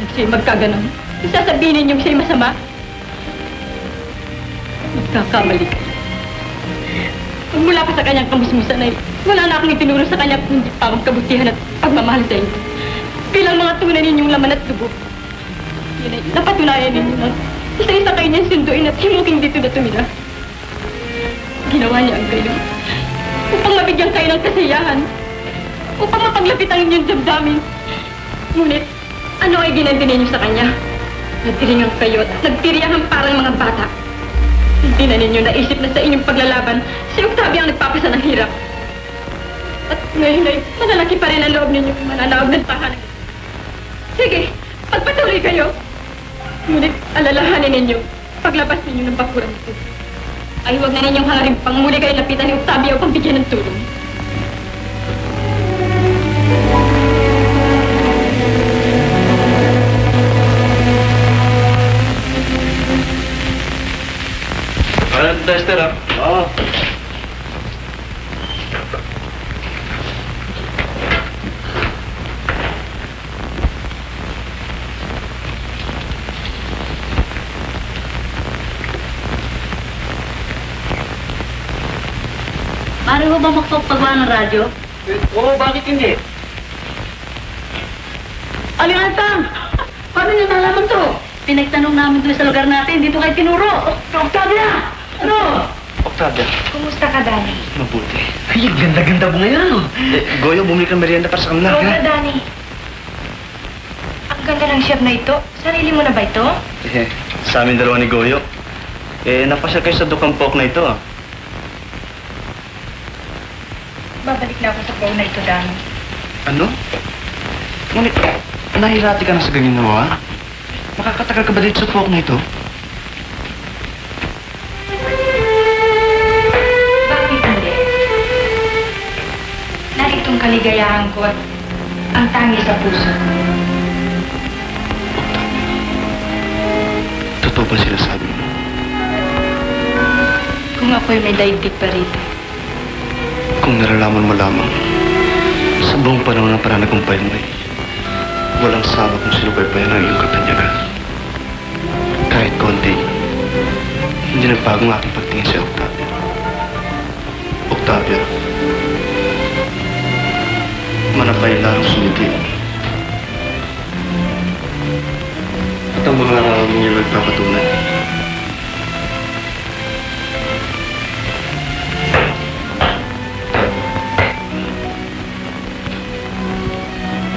At siya'y magkaganon. Sasabihin ninyong siya'y masama? Magkakamali kayo. Mula pa sa kanyang kamusmusan ay wala na akong itinuro sa kanya kundi pamang kabutihan at pagmamahal sa inyo. Bilang mga tunay ninyong laman at dugo. Yun ay napatunayan ninyo na isa-isa kayo niyang sunduin at himuking dito na tumira. Ginawa niya ang gayon upang mabigyan kayo ng kasiyahan, upang mapaglapit ang inyong damdamin. Ngunit, ano ay ginanti ninyo sa kanya? Nagtiringan kayo at nagtiriyahan parang mga bata. Hindi na ninyo naisip na sa inyong paglalaban, si Octavia ang nagpapasa ng hirap. At ngayon ay malalaki pa rin ang loob ninyo mananaog ng tahanan. Sige, pagpatuloy kayo. Ngunit alalahanin ninyo, paglabas ninyo ng bakurang ito, ay huwag na ninyong hangarin pang muli kayo lapitan ni Octavia upang bigyan ng tulong. Tester, ha? Oo. Maaari mo ba magpagpagawa ng radyo? Oo, bakit hindi? Aliantang! Paano niyo nalaman to? Pinagtanong namin doon sa lugar natin, dito kayo tinuro. Octavia! Ano? Octavia. Kumusta ka, Danny? Mabuti. Ay, ganda-ganda mo ngayon, ano? Goyo, bumili kang merienda para sa kanila, Oo ha? na, Danny. Ang ganda ng chef na ito. Sarili mo na ba ito? Sa amin dalawa ni Goyo. Napasya kayo sa Dukang Pok na ito, ah. Babalik na ako sa bowl na ito, Danny. Ano? Ngunit, nahirati ka na sa ganyan mo, ha? Makakatagal ka ba dito sa Pok na ito? Bakit hindi? Naritong kaligayahan ko at ang tangi sa puso. Totoo ba sila sabi mo? Kung ako'y may daigdig pa rito. Kung nalalaman mo lamang, sa buong panahon ng pananagumpay mo walang sama kung sinubaybayan ang iyong katanyagan. Kahit konti, hindi nagbago ang aking pagtingin sa Octavia. Octavia, manapay lalong sumiti. At ang mga araw mo niya nagpapatunay.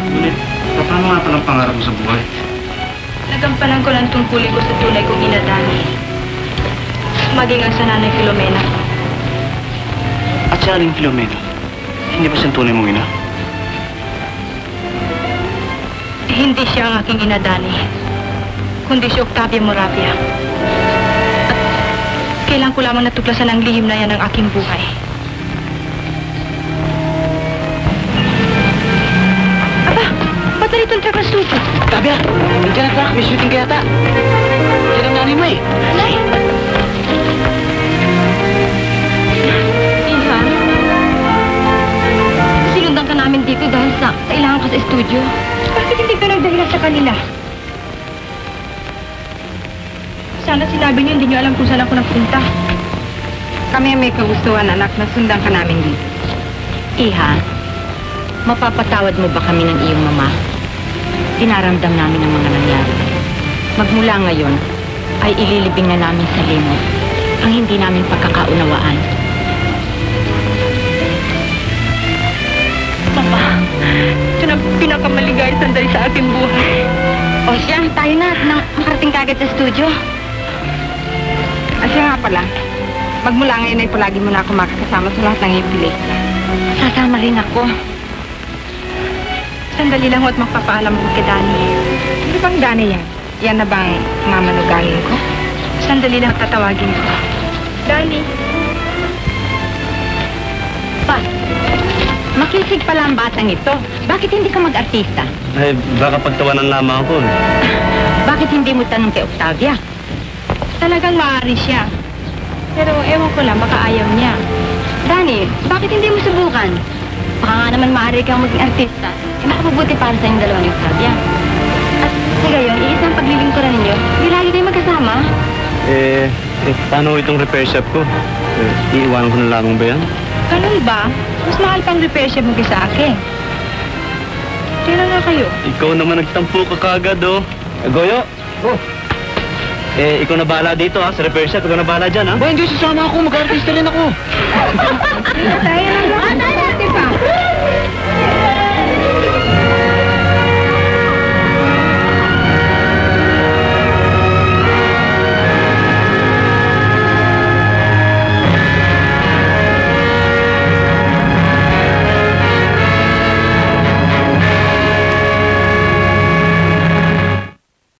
Ngunit, paano nga palang pangarap mo sa buhay? Nagampanan ko lang tungkulin ko sa tunay kong ina, Danny. Maging ang sa nanay Filomena. At si Aling Filomena, hindi ba siyang tunay mong ina? Hindi siya ang aking ina, Danny. Kundi si Octavia Moravia. At kailan ko lamang natuklasan ang lihim na yan ng aking buhay. Aba, ba't narito ang truck ng studio? Octavia, nandiyan ang truck. May shooting kaya yata. Yan ang nanay mo, eh. Nay! Iha, sinundan ka namin dito dahil sa kailangan ka sa studio. Bakit hindi ka nagdahilan sa kanila? Sana sinabi niyo, hindi niyo alam kung saan ako nagpunta. Kami may kagustuhan, anak, na sundan ka namin dito. Iha, mapapatawad mo ba kami ng iyong mama? Dinaramdam namin ang mga nangyari. Magmula ngayon, ay ililibing na namin sa limot ang hindi namin pagkakaunawaan. Mama, ito na pinakamaligay sandali sa aking buhay. O siya, tayo na at makarating kagad sa studio. At siya nga pala, magmula ngayon ay palagi mo na ako makakasama sa lahat ng iyong pelikula. Sasama rin ako. Sandali lang ho at magpapaalam ko kay Danny. Ano bang Danny yan? Yan na bang mamanugangin ko? Sandali lang tatawagin ko. Danny. Pa, makisig pala ang batang ito. Bakit hindi ka mag-artista? Ay, baka pagtawanan lamang ako. Bakit hindi mo tanong kay Octavia? Talagang maaari siya. Pero ewan ko lang, baka ayaw niya. Danny, bakit hindi mo subukan? Baka nga naman maaari kang maging artista. Makapabuti para sa inyong dalawa ni Octavia. At sa gayon, iisang paglilingkuran ninyo, hindi lagi kayo magkasama. Paano itong repair shop ko? Iiwanan ko na lamang ba yan? Ganun ba? Mas mahal pang repair shop mo sa akin. Kaya nga kayo. Ikaw naman nagtampo ka kagad, oh. Goyo? Oh. Ikaw na bahala dito, ha? Sa repair shop, ikaw na bahala dyan, ha? Ba, hindi, sasama ako. Mag-artista rin ako. Tayo lang. Tayo pa.